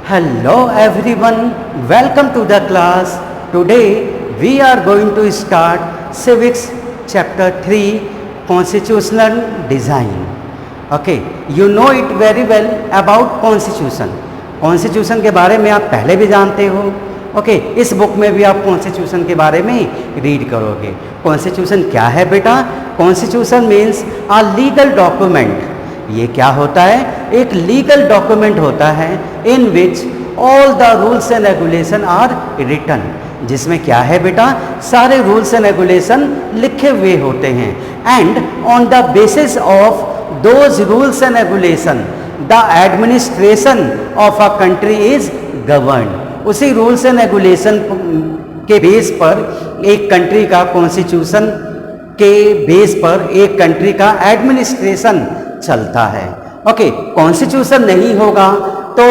Hello everyone, welcome to the class. Today we are going to start Civics chapter 3 Constitutional Design. Okay, you know it very well about Constitution. Constitution के बारे में आप पहले भी जानते हो. Okay इस बुक में भी आप कॉन्स्टिट्यूशन के बारे में रीड करोगे. कॉन्स्टिट्यूशन क्या है बेटा? Constitution means a legal document. ये क्या होता है? एक लीगल डॉक्यूमेंट होता है in which all the rules and regulation are written. जिसमें क्या है बेटा? सारे रूल्स एंड रेगुलेशन लिखे हुए होते हैं. And on the basis of those rules and regulation the administration of a country is govern. उसी रूल्स एंड रेगुलेशन के बेस पर एक कंट्री का कॉन्स्टिट्यूशन के बेस पर एक कंट्री का एडमिनिस्ट्रेशन चलता है. ओके कॉन्स्टिट्यूशन नहीं होगा तो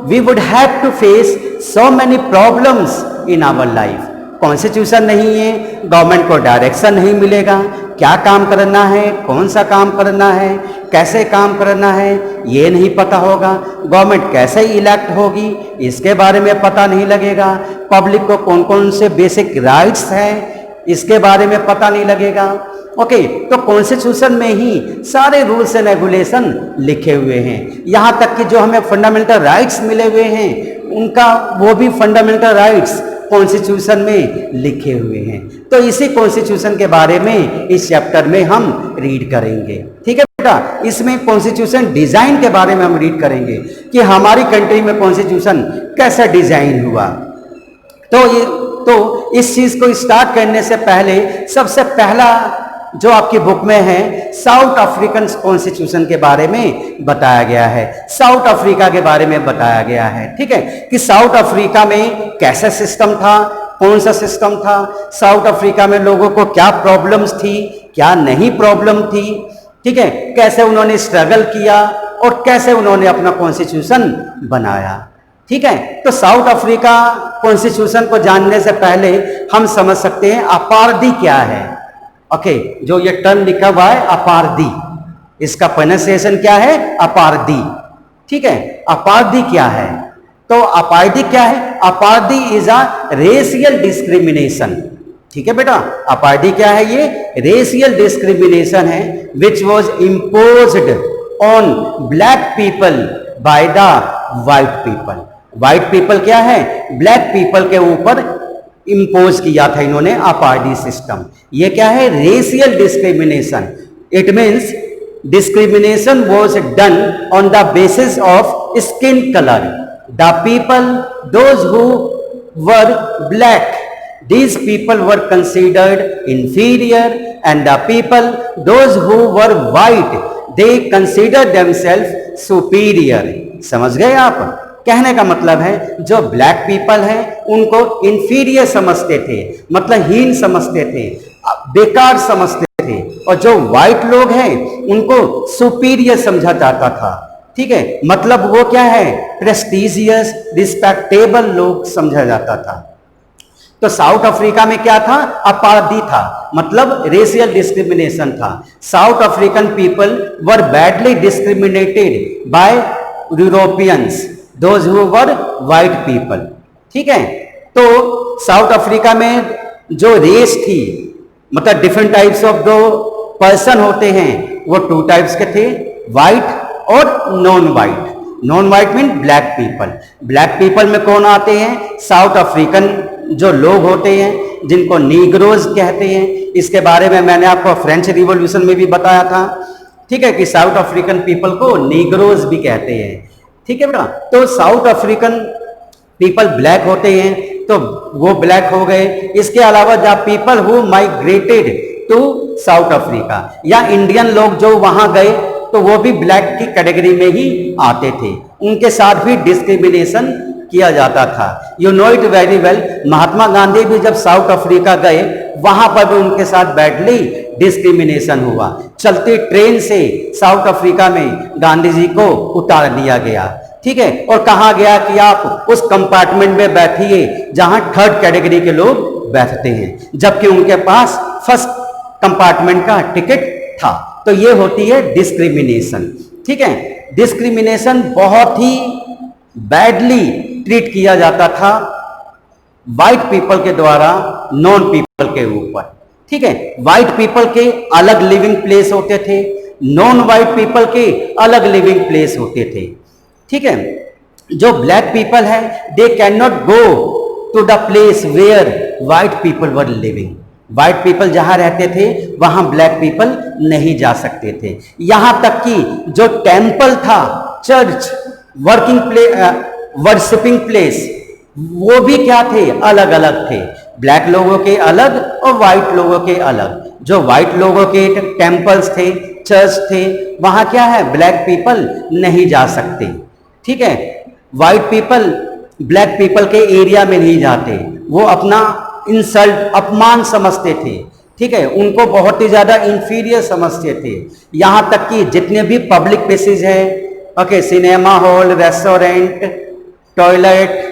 we would have to face so many problems in our life. Constitution नहीं है, गवर्नमेंट को डायरेक्शन नहीं मिलेगा, क्या काम करना है, कौन सा काम करना है, कैसे काम करना है, ये नहीं पता होगा. गवर्नमेंट कैसे इलेक्ट होगी इसके बारे में पता नहीं लगेगा. पब्लिक को कौन कौन से बेसिक राइट्स हैं इसके बारे में पता नहीं लगेगा. ओके तो कॉन्स्टिट्यूशन में ही सारे रूल्स एंड रेगुलेशन लिखे हुए हैं. यहाँ तक कि जो हमें फंडामेंटल राइट्स मिले हुए हैं उनका वो भी फंडामेंटल राइट्स कॉन्स्टिट्यूशन में लिखे हुए हैं. तो इसी कॉन्स्टिट्यूशन के बारे में इस चैप्टर में हम रीड करेंगे. ठीक है बेटा? इसमें कॉन्स्टिट्यूशन डिजाइन के बारे में हम रीड करेंगे कि हमारी कंट्री में कॉन्स्टिट्यूशन कैसा डिजाइन हुआ. तो इस चीज को स्टार्ट करने से पहले सबसे पहला जो आपकी बुक में है साउथ अफ्रीकन कॉन्स्टिट्यूशन के बारे में बताया गया है. साउथ अफ्रीका के बारे में बताया गया है. ठीक है कि साउथ अफ्रीका में कैसा सिस्टम था, कौन सा सिस्टम था, साउथ अफ्रीका में लोगों को क्या प्रॉब्लम्स थी, क्या नहीं प्रॉब्लम थी. ठीक है कैसे उन्होंने स्ट्रगल किया और कैसे उन्होंने अपना कॉन्स्टिट्यूशन बनाया. ठीक है तो साउथ अफ्रीका कॉन्स्टिट्यूशन को जानने से पहले हम समझ सकते हैं अपारदी क्या है. ओके जो ये टर्म लिखा हुआ है अपारदी, इसका प्रोनाउंसिएशन क्या है? अपारदी. ठीक है अपारदी क्या है? तो अपारदी क्या है? अपारदी इज अ रेशियल डिस्क्रिमिनेशन. ठीक है बेटा? अपारदी क्या है? ये रेशियल डिस्क्रिमिनेशन है which was imposed on black people by the white people. White people क्या है? ब्लैक पीपल के ऊपर इंपोज किया था इन्होंने अपारदी सिस्टम. ये क्या है? Racial discrimination. It means discrimination was done on the basis of skin colour. The people those who were black, these people were considered inferior and the people those who were white they considered themselves superior. समझ गए आप? कहने का मतलब है जो black people हैं उनको इंफीरियर समझते थे, मतलब हीन समझते थे, बेकार समझते थे, और जो व्हाइट लोग हैं उनको सुपीरियर समझा जाता था. ठीक है मतलब वो क्या है? प्रेस्टिजियस रिस्पेक्टेबल लोग समझा जाता था. तो साउथ अफ्रीका में क्या था? अपारदी था, मतलब रेशियल डिस्क्रिमिनेशन था. South African people were badly discriminated by Europeans those who were white people. ठीक है तो साउथ अफ्रीका में जो रेस थी, मतलब डिफरेंट टाइप्स ऑफ जो पर्सन होते हैं वो टू टाइप्स के थे, व्हाइट और non white. Non white mean black people. Black people में कौन आते हैं? साउथ अफ्रीकन जो लोग होते हैं जिनको नीग्रोज कहते हैं. इसके बारे में मैंने आपको फ्रेंच रिवॉल्यूशन में भी बताया था. ठीक है कि साउथ अफ्रीकन पीपल को नीग्रोज भी कहते हैं. ठीक है बेटा? तो साउथ अफ्रीकन पीपल ब्लैक होते हैं तो वो ब्लैक हो गए. इसके अलावा the people who migrated to South Africa या इंडियन लोग जो वहां गए तो वो भी ब्लैक की कैटेगरी में ही आते थे. उनके साथ भी डिस्क्रिमिनेशन किया जाता था. You know it very well. Mahatma Gandhi भी जब साउथ अफ्रीका गए वहां पर भी उनके साथ बैडली डिस्क्रिमिनेशन हुआ. चलती ट्रेन से साउथ अफ्रीका में गांधी जी को उतार दिया गया. ठीक है और कहा गया कि आप उस कंपार्टमेंट में बैठिए जहां थर्ड कैटेगरी के लोग बैठते हैं, जबकि उनके पास फर्स्ट कंपार्टमेंट का टिकट था. तो ये होती है डिस्क्रिमिनेशन. ठीक है डिस्क्रिमिनेशन बहुत ही बैडली ट्रीट किया जाता था वाइट पीपल के द्वारा नॉन पीपल के ऊपर। ठीक है, वाइट पीपल के अलग लिविंग प्लेस होते थे, नॉन वाइट पीपल के अलग लिविंग प्लेस होते थे। ठीक है, जो ब्लैक पीपल है they can not go to the place where white people were living. White people जहां रहते थे वहां ब्लैक पीपल नहीं जा सकते थे। यहां तक कि जो टेम्पल था, church, working place, worshipping place, वो भी क्या थे, अलग अलग थे। ब्लैक लोगों के अलग और वाइट लोगों के अलग। जो वाइट लोगों के टेम्पल्स थे, चर्च थे, वहां क्या है, ब्लैक पीपल नहीं जा सकते। ठीक है, वाइट पीपल ब्लैक पीपल के एरिया में नहीं जाते, वो अपना इंसल्ट, अपमान समझते थे। ठीक है, उनको बहुत ही ज्यादा इंफीरियर समझते थे। यहां तक कि जितने भी पब्लिक प्लेसेस हैं, okay, cinema hall, restaurant, toilet,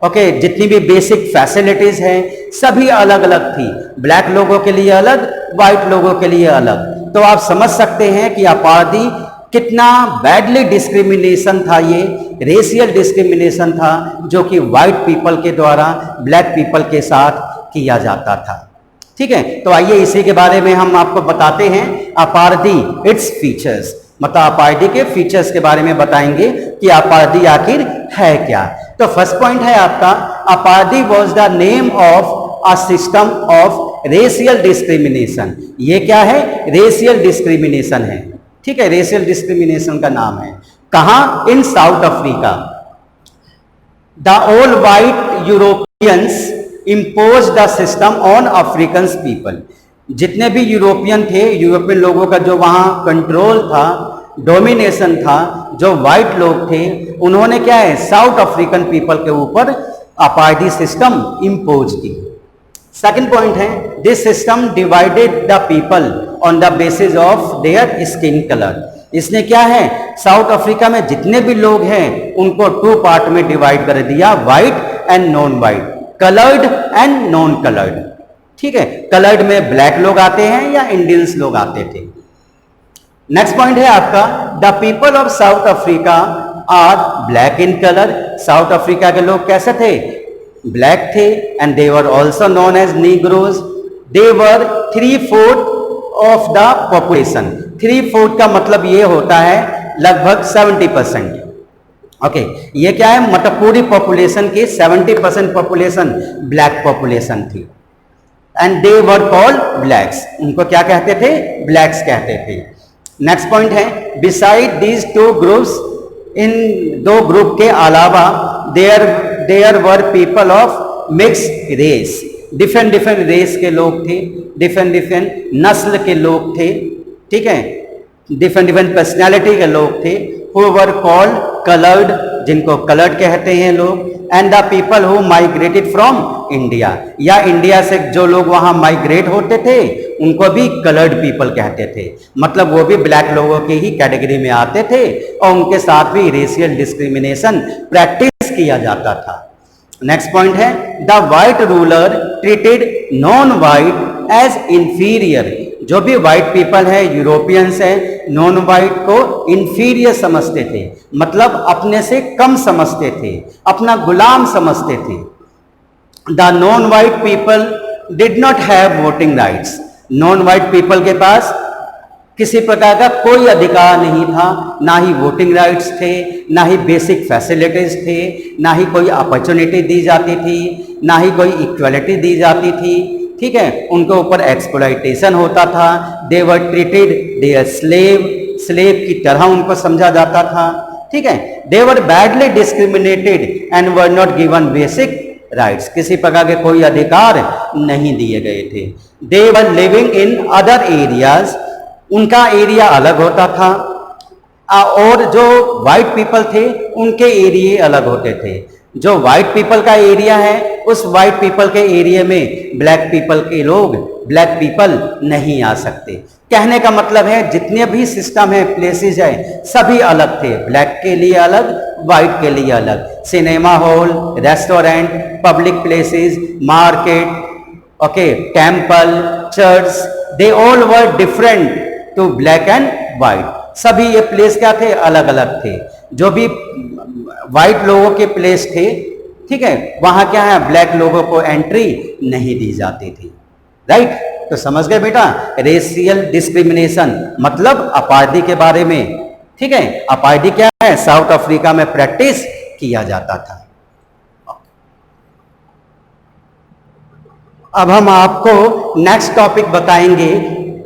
okay, जितनी भी बेसिक फैसिलिटीज हैं सभी अलग अलग थी। ब्लैक लोगों के लिए अलग, वाइट लोगों के लिए अलग। तो आप समझ सकते हैं कि अपारदी कितना बैडली डिस्क्रिमिनेशन था, ये रेशियल डिस्क्रिमिनेशन था जो कि वाइट पीपल के द्वारा ब्लैक पीपल के साथ किया जाता था। ठीक है, तो आइए इसी के बारे में हम आपको बताते हैं, अपारदी, इट्स फीचर्स, मतलब अपारदी के फीचर्स के बारे में बताएंगे कि अपारदी आखिर है क्या। तो फर्स्ट पॉइंट है आपका, apartheid was the name of a system of racial discrimination. ये क्या है, रेशियल डिस्क्रिमिनेशन है। ठीक है, रेशियल डिस्क्रिमिनेशन का नाम है। कहां, in South Africa. The all white Europeans impose the system on African people. जितने भी यूरोपियन थे, यूरोपियन लोगों का जो वहां कंट्रोल था, डोमिनेशन था, जो वाइट लोग थे, उन्होंने क्या है, साउथ अफ्रीकन पीपल के ऊपर अपारदी सिस्टम इम्पोज की। सेकंड पॉइंट है, this system divided the people on the basis of their skin colour. इसने क्या है, साउथ अफ्रीका में जितने भी लोग हैं उनको टू पार्ट में डिवाइड कर दिया, white and non white, coloured and non coloured. ठीक है, कलर्ड में ब्लैक लोग आते हैं या इंडियंस लोग आते थे। नेक्स्ट पॉइंट है आपका, the people of South Africa are black in colour. South Africa के लोग कैसे थे, ब्लैक थे, and they were also known as negroes. They were 3/4 of the population. 3/4 का मतलब ये होता है लगभग 70%। ओके, ये क्या है, मतलब पूरी पॉपुलेशन की 70% पॉपुलेशन ब्लैक पॉपुलेशन थी। And they were called blacks. उनको क्या कहते थे, ब्लैक्स कहते थे। नेक्स्ट पॉइंट है, बिसाइड दीज टू ग्रुप्स, इन दो ग्रुप के अलावा there were people of mix race. Different different race के लोग थे, डिफरेंट डिफरेंट नस्ल के लोग थे। ठीक है, डिफरेंट डिफरेंट पर्सनैलिटी के लोग थे, हु वर कॉल्ड कलर्ड, जिनको कलर्ड कहते हैं लोग, and the people who migrated from India, या इंडिया से जो लोग वहां माइग्रेट होते थे उनको भी कलर्ड पीपल कहते थे। मतलब वो भी ब्लैक लोगों के ही कैटेगरी में आते थे और उनके साथ भी रेशियल डिस्क्रिमिनेशन प्रैक्टिस किया जाता था। नेक्स्ट पॉइंट है, the white ruler treated non white as inferior. जो भी वाइट पीपल है, यूरोपियंस है, नॉन वाइट को इंफीरियर समझते थे, मतलब अपने से कम समझते थे, अपना गुलाम समझते थे। The non white people did not have voting rights. Non white people के पास किसी प्रकार का कोई अधिकार नहीं था, ना ही वोटिंग राइट्स थे, ना ही बेसिक फैसिलिटीज थे, ना ही कोई अपॉर्चुनिटी दी जाती थी, ना ही कोई इक्वलिटी दी जाती थी। ठीक है, उनके ऊपर एक्सप्लॉयटेशन होता था। They were treated their slave, slave की तरह उनको समझा जाता था। ठीक है, they were badly discriminated and were not given basic rights. किसी प्रकार के कोई अधिकार नहीं दिए गए थे। They were living in other areas, उनका एरिया अलग होता था, और जो वाइट पीपल थे उनके एरिया अलग होते थे। जो वाइट पीपल का एरिया है, उस वाइट पीपल के एरिया में ब्लैक पीपल के लोग, ब्लैक पीपल नहीं आ सकते। कहने का मतलब है जितने भी सिस्टम है, प्लेसेस है, सभी अलग थे, ब्लैक के लिए अलग, वाइट के लिए अलग। Cinema hall, restaurant, public places, market, okay, temple, church, they all were different to black and white. सभी ये प्लेस क्या थे, अलग अलग थे। जो भी वाइट लोगों के प्लेस थे, ठीक है, वहां क्या है, ब्लैक लोगों को एंट्री नहीं दी जाती थी। राइट, तो समझ गए बेटा, रेशियल डिस्क्रिमिनेशन मतलब अपारदी के बारे में। ठीक है, अपारदी क्या है, साउथ अफ्रीका में प्रैक्टिस किया जाता था। अब हम आपको नेक्स्ट टॉपिक बताएंगे,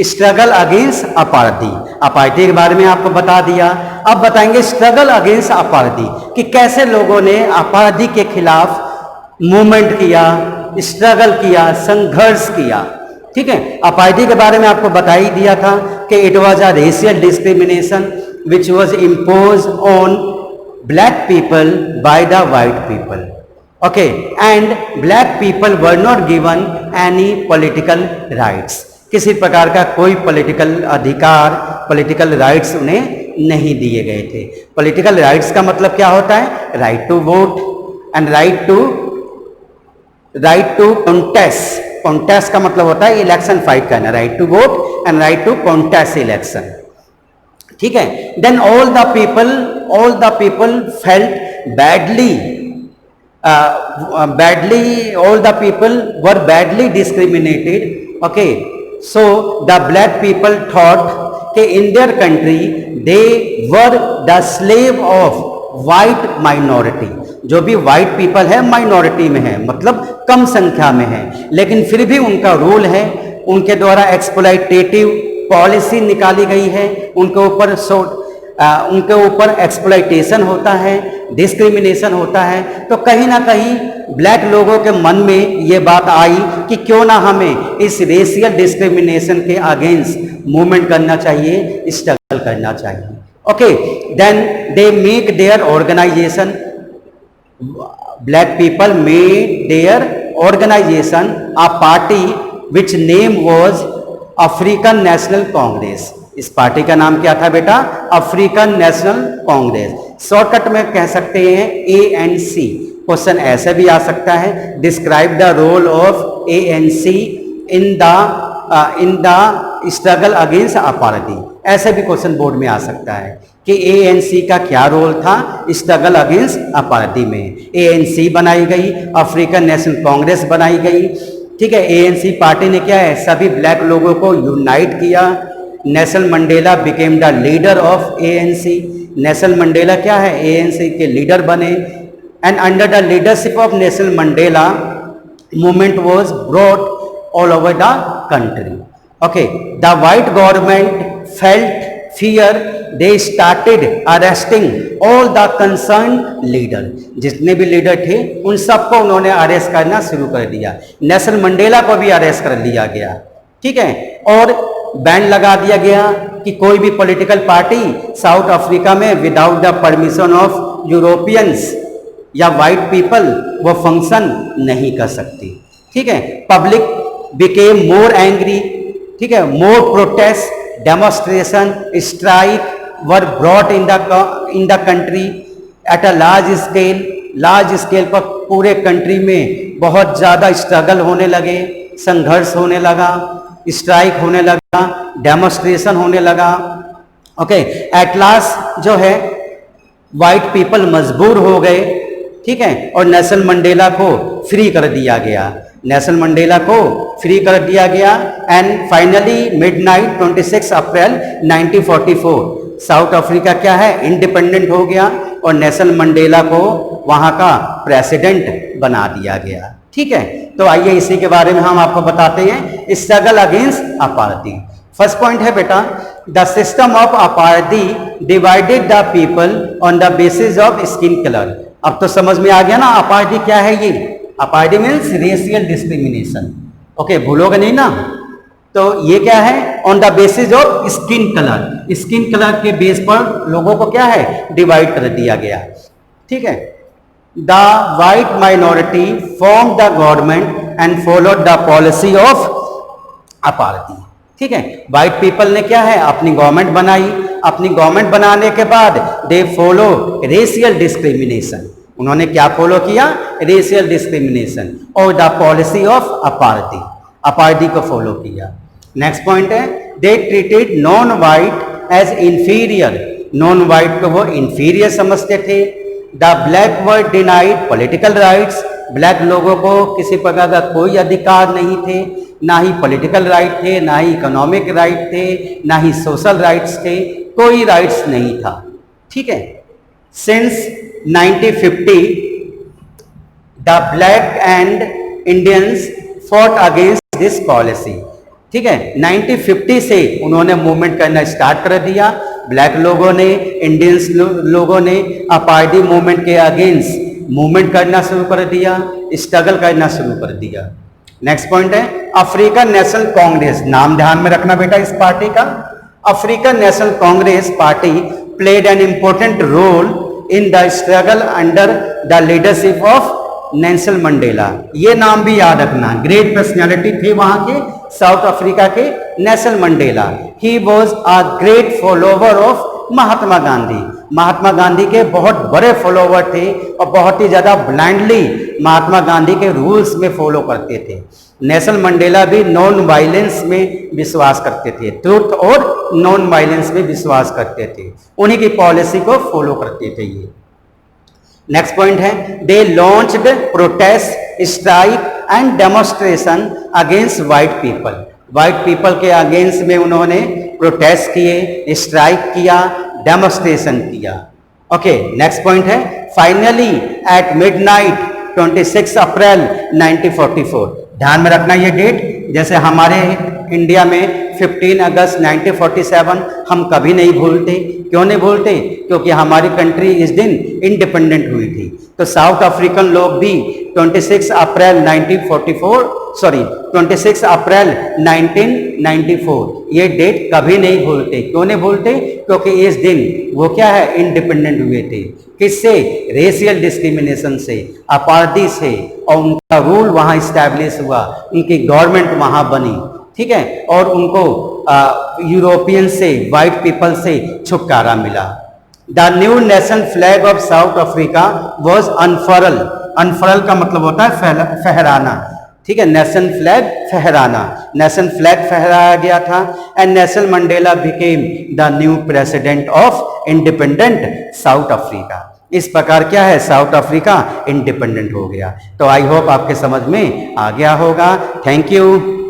स्ट्रगल अगेंस्ट अपारदी। अपारदी के बारे में आपको बता दिया, अब बताएंगे स्ट्रगल अगेंस्ट अपारदी कि कैसे लोगों ने अपारदी के खिलाफ मूवमेंट किया, स्ट्रगल किया, संघर्ष किया। ठीक है, अपारदी के बारे में आपको बता ही दिया था कि it was a racial discrimination which was impose on black people by the white people. Okay, and black people were not given any political rights. किसी प्रकार का कोई पॉलिटिकल अधिकार, पॉलिटिकल राइट्स उन्हें नहीं दिए गए थे। पॉलिटिकल राइट्स का मतलब क्या होता है, right to vote and right to contest. Contest का मतलब होता है इलेक्शन फाइट करना, right to vote and right to contest election. ठीक है, then all the people felt badly, all the people were badly discriminated. Okay, so the black people thought that in their country they were the slave of white minority. जो भी white people है minority में है, मतलब कम संख्या में है, लेकिन फिर भी उनका रूल है, उनके द्वारा एक्सप्लॉइटेटिव पॉलिसी निकाली गई है, उनके ऊपर एक्सप्लॉइटेशन होता है, डिस्क्रिमिनेशन होता है। तो कहीं ना कहीं ब्लैक लोगों के मन में ये बात आई कि क्यों ना हमें इस रेशियल डिस्क्रिमिनेशन के अगेंस्ट मूवमेंट करना चाहिए, स्ट्रगल करना चाहिए। Okay, then they make their organization, black people made their organization a party which name was African National Congress. इस पार्टी का नाम क्या था बेटा, अफ्रीकन नेशनल कांग्रेस। शॉर्टकट में कह सकते हैं ANC। क्वेश्चन ऐसे भी आ सकता है, describe the role of ANC in the struggle against apartheid. ऐसे भी क्वेश्चन बोर्ड में आ सकता है कि ANC का क्या रोल था स्ट्रगल अगेंस्ट अपारदी में। ANC बनाई गई, अफ्रीकन नेशनल कांग्रेस बनाई गई। ठीक है, ANC पार्टी ने क्या है, सभी ब्लैक लोगों को यूनाइट किया। Nelson Mandela became the leader of ANC। Nelson Mandela क्या है, ANC के लीडर बने। And under the leadership of Nelson Mandela movement was brought all over the country. Okay, the white government felt fear, they started arresting all the concern leader. जितने भी leader थे उन सबको उन्होंने अरेस्ट करना शुरू कर दिया। नेल्सन मंडेला को भी अरेस्ट कर लिया गया। ठीक है, और बैन लगा दिया गया कि कोई भी पॉलिटिकल पार्टी साउथ अफ्रीका में without the permission of Europeans या वाइट पीपल वो फंक्शन नहीं कर सकती। ठीक है, पब्लिक बिकेम मोर एंग्री। ठीक है, more protest, demonstration, strike were brought in the country at a large scale पर पूरे कंट्री में बहुत ज़्यादा स्ट्रगल होने लगे, संघर्ष होने लगा, स्ट्राइक होने लगा, डेमोन्स्ट्रेशन होने लगा। ओके, एट लास्ट जो है वाइट पीपल मजबूर हो गए। ठीक है, और नेल्सन मंडेला को फ्री कर दिया गया। नेल्सन मंडेला को फ्री कर दिया गया and finally midnight 26 April 1944 south Africa क्या है, इंडिपेंडेंट हो गया और नेल्सन मंडेला को वहां का प्रेसिडेंट बना दिया गया। ठीक है, तो आइए इसी के बारे में हम आपको बताते हैं, struggle against apartheid. First point है बेटा, the system of apartheid divided the people on the basis of skin colour. अब तो समझ में आ गया ना अपारदी क्या है। ये अपारदी मीन्स रेशियल डिस्क्रिमिनेशन। ओके, भूलोगे नहीं ना। तो ये क्या है, on the basis of skin colour. Skin colour के बेस पर लोगों को क्या है, डिवाइड कर दिया गया। ठीक है, the white minority formed the government and followed the policy of apartheid। ठीक है, व्हाइट पीपल ने क्या है, अपनी गवर्नमेंट बनाई। अपनी गवर्नमेंट बनाने के बाद दे फॉलो रेशियल डिस्क्रिमिनेशन। उन्होंने क्या फॉलो किया, रेशियल डिस्क्रिमिनेशन और the policy of apartheid, apartheid को फॉलो किया। नेक्स्ट पॉइंट है, they treated non white as inferior non white को वो इंफीरियर समझते थे। The black were denied political rights, black लोगों को किसी प्रकार का कोई अधिकार नहीं थे, ना ही पॉलिटिकल राइट थे, ना ही इकोनॉमिक राइट थे, ना ही सोशल राइट्स थे, कोई राइट्स नहीं था। ठीक है। Since 1950 the black and Indians fought against this policy. ठीक है, 1950 से उन्होंने मूवमेंट करना स्टार्ट कर दिया। ब्लैक लोगों ने, इंडियंस लोगों ने अपार्टी मूवमेंट के अगेंस्ट मूवमेंट करना शुरू कर दिया, स्ट्रगल करना शुरू कर दिया। नेक्स्ट पॉइंट है अफ्रीकन नेशनल कांग्रेस। नाम ध्यान में रखना बेटा इस पार्टी का। African National Congress party played an important role in the struggle under the leadership of Nelson Mandela. ये नाम भी याद रखना, ग्रेट पर्सनैलिटी थे वहां के साउथ अफ्रीका के Nelson Mandela. He was a great follower of Mahatma Gandhi. Mahatma Gandhi के बहुत बड़े फॉलोवर थे और बहुत ही ज्यादा ब्लाइंडली महात्मा गांधी के रूल्स में फॉलो करते थे। नेल्सन मंडेला भी नॉन वायलेंस में विश्वास करते थे, ट्रुथ और नॉन वायलेंस में विश्वास करते थे, उन्हीं की पॉलिसी को फॉलो करते थे ये। नेक्स्ट पॉइंट है they launched protest strike and demonstration against white people. White people के अगेंस्ट में उन्होंने प्रोटेस्ट किए, स्ट्राइक किया, डेमोन्स्ट्रेशन किया। ओके, नेक्स्ट पॉइंट है फाइनली एट मिडनाइट 26 अप्रैल 1944। ध्यान में रखना ये डेट, जैसे हमारे इंडिया में 15 अगस्त 1947 हम कभी नहीं भूलते। क्यों नहीं भूलते? क्योंकि हमारी कंट्री इस दिन इंडिपेंडेंट हुई थी। तो साउथ अफ्रीकन लोग भी 26 अप्रैल 1994 ये डेट कभी नहीं भूलते। क्यों नहीं भूलते? क्योंकि इस दिन वो क्या है, इंडिपेंडेंट हुए थे। किससे? रेशियल डिस्क्रिमिनेशन से, अपार्थी से, और उनका रूल वहाँ इस्टेब्लिश हुआ, उनकी गवर्नमेंट वहाँ बनी। ठीक है, और उनको यूरोपियन से, वाइट पीपल से छुटकारा मिला। The new national flag of South Africa was unfurl. Unfurl का मतलब होता है फहराना। ठीक है, नेशनल फ्लैग फहराना, नेशनल फ्लैग फहराया गया था। And Nelson Mandela became the new president of independent South Africa. इस प्रकार क्या है, साउथ अफ्रीका इंडिपेंडेंट हो गया। तो आई होप आपके समझ में आ गया होगा। Thank you.